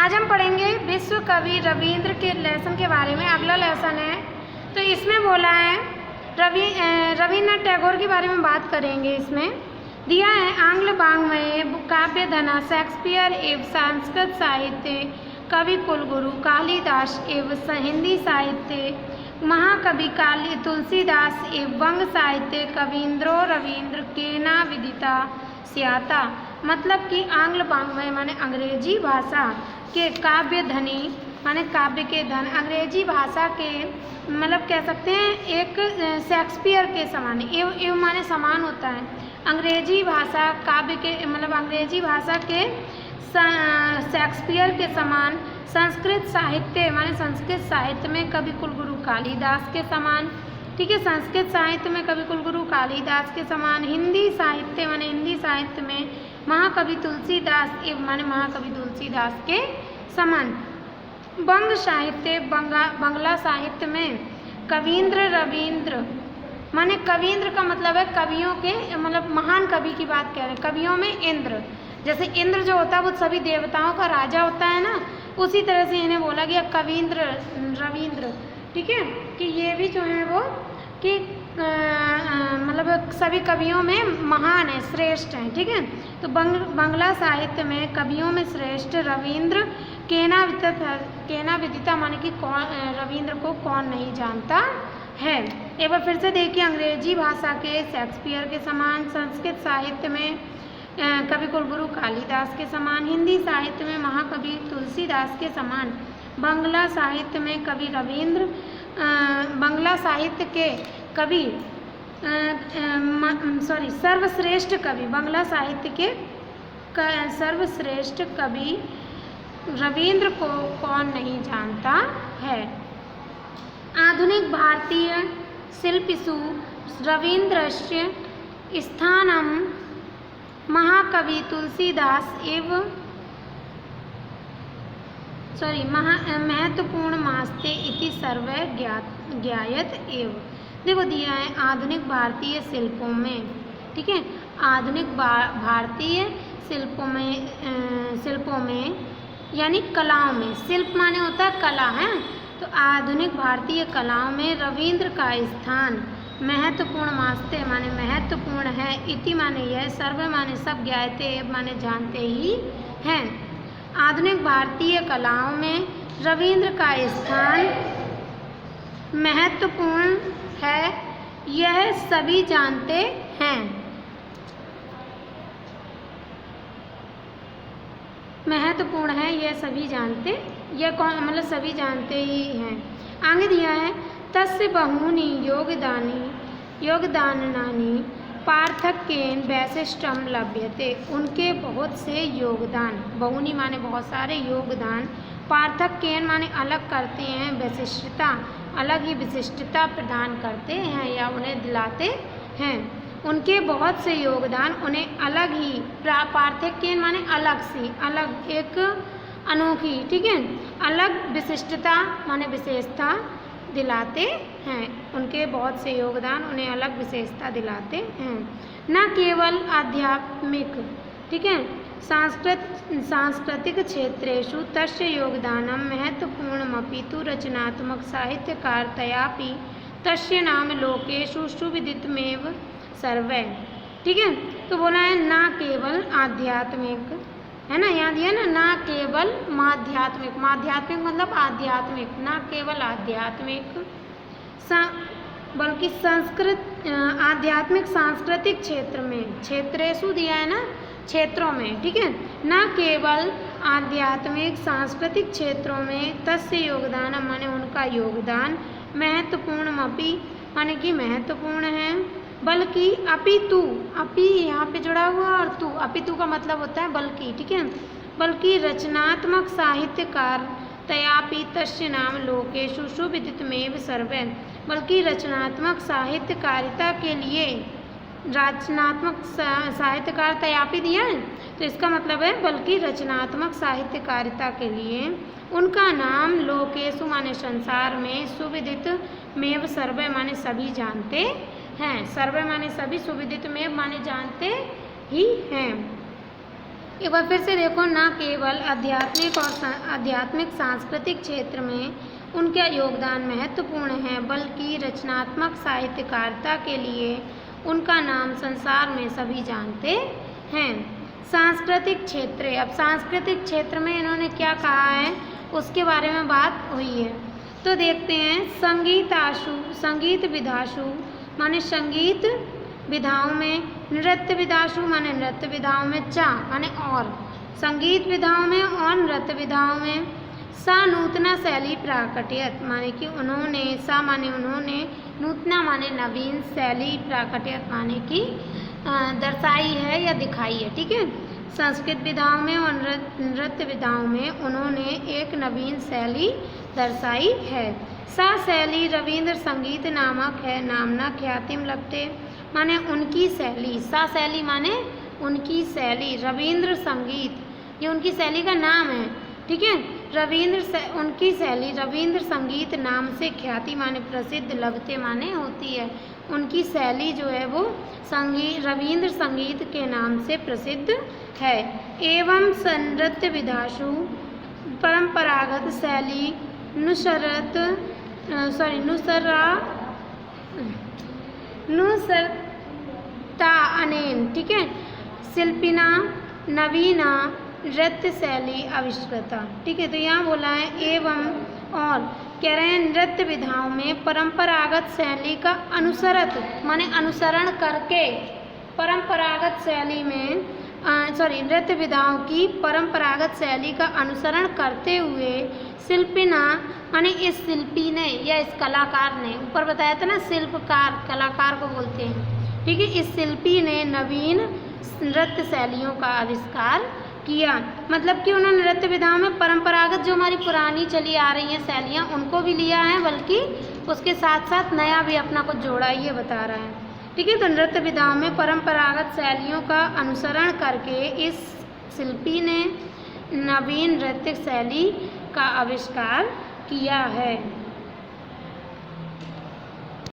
आज हम पढ़ेंगे विश्व कवि रविंद्र के लेसन के बारे में। अगला लेसन है तो इसमें बोला है रविन्द्रनाथ टैगोर के बारे में बात करेंगे। इसमें दिया है आंग्ल वाङ्मय काव्य धना शेक्सपियर एवं संस्कृत साहित्य कवि कुलगुरु कालिदास एवं हिंदी साहित्य महाकवि काली तुलसीदास एवं वंग साहित्य कवींद्रो रविंद्र केना विदिता स्याता। मतलब कि आंग्ल वाङ्मय माने अंग्रेजी भाषा के काव्य धनी माने काव्य के धन अंग्रेजी भाषा के मतलब कह सकते हैं एक शेक्सपियर के समान। एव माने समान होता है अंग्रेजी भाषा काव्य के मतलब अंग्रेजी भाषा के शेक्सपियर के समान। संस्कृत साहित्य माने संस्कृत साहित्य में कवि कुलगुरु कालिदास के समान। ठीक है, संस्कृत साहित्य में कवि कुलगुरु कालिदास के समान। हिंदी साहित्य माने हिंदी साहित्य में महाकवि तुलसीदास एवं माने महाकवि तुलसीदास के समान। वंग साहित्य बंगला साहित्य में कवींद्र रविंद्र माने कवींद्र का मतलब है कवियों के मतलब महान कवि की बात कह रहे हैं। कवियों में इंद्र, जैसे इंद्र जो होता है वो सभी देवताओं का राजा होता है ना, उसी तरह से इन्हें बोला गया कवींद्र रविंद्र। ठीक है, कि ये भी जो है वो कि मतलब सभी कवियों में महान है, श्रेष्ठ हैं। ठीक है, तो बंगला साहित्य में कवियों में श्रेष्ठ रविंद्र केना विदिता माने कि कौन रविंद्र को कौन नहीं जानता है। एक बार फिर से देखिए, अंग्रेजी भाषा के शेक्सपियर के समान। संस्कृत साहित्य में कवि कुलगुरु कालिदास के समान। हिंदी साहित्य में महाकवि तुलसीदास के समान। बंगला साहित्य में कवि रविंद्र बंगला साहित्य के कवि सर्वश्रेष्ठ कवि बंगला साहित्य के सर्वश्रेष्ठ कवि रविंद्र को कौन नहीं जानता है। आधुनिक भारतीय शिल्पिषु रवीन्द्रस्य स्थानं महाकवि तुलसीदास एवं महत्वपूर्ण मास्ते इति सर्वे ज्ञायत एव। देखो दिया है आधुनिक भारतीय शिल्पों में। ठीक है, आधुनिक भारतीय शिल्पों में यानी कलाओं में। शिल्प माने होता है कला है, तो आधुनिक भारतीय कलाओं में रविंद्र का स्थान महत्वपूर्ण मास्ते माने महत्वपूर्ण है। इति माने यह, सर्वे माने सब, ज्ञायते एव माने जानते ही हैं। आधुनिक भारतीय कलाओं में रविंद्र का स्थान महत्वपूर्ण है, यह सभी जानते हैं। महत्वपूर्ण है यह सभी जानते, यह कौन मतलब सभी जानते ही हैं। आगे दिया है तस्य बहूनि योगदानानि पार्थक्येन वैशिष्ट्यम लभ्यते। उनके बहुत से योगदान, बहुनी माने बहुत सारे योगदान, पार्थक्येन माने अलग करते हैं, विशिष्टता अलग ही विशिष्टता प्रदान करते हैं या उन्हें दिलाते हैं। उनके बहुत से योगदान उन्हें अलग ही, पार्थक्येन माने अलग सी, अलग एक अनोखी, ठीक है, अलग विशिष्टता माने विशेषता दिलाते हैं। उनके बहुत से योगदान उन्हें अलग विशेषता दिलाते हैं। न केवल आध्यात्मिक, ठीक है, सांस्कृतिक क्षेत्रेषु तस्य योगदानं महत्वपूर्णमपि तु रचनात्मक साहित्यकारतयापि तस्य नाम लोकेषु सुविदितमेव सर्वै। ठीक है, तो बोला है ना केवल आध्यात्मिक, है ना, यहाँ दिया ना केवल माध्यात्मिक, माध्यात्मिक मतलब आध्यात्मिक, ना केवल आध्यात्मिक बल्कि आध्यात्मिक सांस्कृतिक क्षेत्र में, क्षेत्रेषु दिया है ना, क्षेत्रों में। ठीक है, ना केवल आध्यात्मिक सांस्कृतिक क्षेत्रों में तस्य योगदान माने उनका योगदान महत्वपूर्णमपि माने कि महत्वपूर्ण है, बल्कि अपितु, अपि यहाँ पे जुड़ा हुआ और तू, अपितु का मतलब होता है बल्कि। ठीक है, बल्कि रचनात्मक साहित्यकार तयापि तस्य नाम लोकेषु सुविदितमेव सर्वै। बल्कि रचनात्मक साहित्यकारिता के लिए, रचनात्मक साहित्यकार तयापि दिया है तो इसका मतलब है बल्कि रचनात्मक साहित्यकारिता के लिए उनका नाम लोकेषु माने संसार में, सुविदित मेव सर्वै माने सभी जानते हैं। सर्वे माने सभी, सुविदित में माने जानते ही हैं। एक बार फिर से देखो, ना केवल आध्यात्मिक सांस्कृतिक क्षेत्र में उनका योगदान महत्वपूर्ण है, बल्कि रचनात्मक साहित्यकारिता के लिए उनका नाम संसार में सभी जानते हैं। सांस्कृतिक क्षेत्र, अब सांस्कृतिक क्षेत्र में इन्होंने क्या कहा है उसके बारे में बात हुई है। तो देखते हैं, संगीत विधाशु माने संगीत विधाओं में, नृत्य विधाशु माने नृत्य विधाओं में, माने और, संगीत विधाओं में और नृत्य विधाओं में, सा नूतना शैली प्राकट्यत माने कि उन्होंने, सा माने उन्होंने, नूतना माने नवीन, शैली प्राकट्यत माने कि दर्शाई है या दिखाई है। ठीक है, संस्कृत विधाओं में और नृत्य विधाओं में उन्होंने एक नवीन शैली दर्शाई है। सा शैली रविंद्र संगीत नामक है, नामना ख्यातिम लभते माने उनकी शैली, सा शैली माने उनकी शैली, रविंद्र संगीत ये उनकी शैली का नाम है। ठीक है, उनकी शैली रविंद्र संगीत नाम से ख्याति माने प्रसिद्ध, लभते माने होती है। उनकी शैली जो है वो रविंद्र संगीत के नाम से प्रसिद्ध है। एवं नृत्य विधाशु परंपरागत शैली नुसरता अनेन, ठीक है, शिल्पिना नवीना नृत्य शैली आविष्कृता। ठीक है, तो यहाँ बोला है एवं और, कह रहे हैं नृत्य विधाओं में परंपरागत शैली का माने अनुसरण करके, परंपरागत शैली में नृत्य विधाओं की परंपरागत शैली का अनुसरण करते हुए शिल्पिना माने इस शिल्पी ने या इस कलाकार ने, ऊपर बताया था ना शिल्पकार कलाकार को बोलते हैं। ठीक है, इस शिल्पी ने नवीन नृत्य शैलियों का आविष्कार किया, मतलब कि उन्होंने नृत्य विधाओं में परंपरागत जो हमारी पुरानी चली आ रही हैं शैलियाँ उनको भी लिया है, बल्कि उसके साथ साथ नया भी अपना कुछ जोड़ा, ये बता रहा है। ठीक है, तो नृत्य विधाओं में परंपरागत शैलियों का अनुसरण करके इस शिल्पी ने नवीन नृत्य शैली का आविष्कार किया है।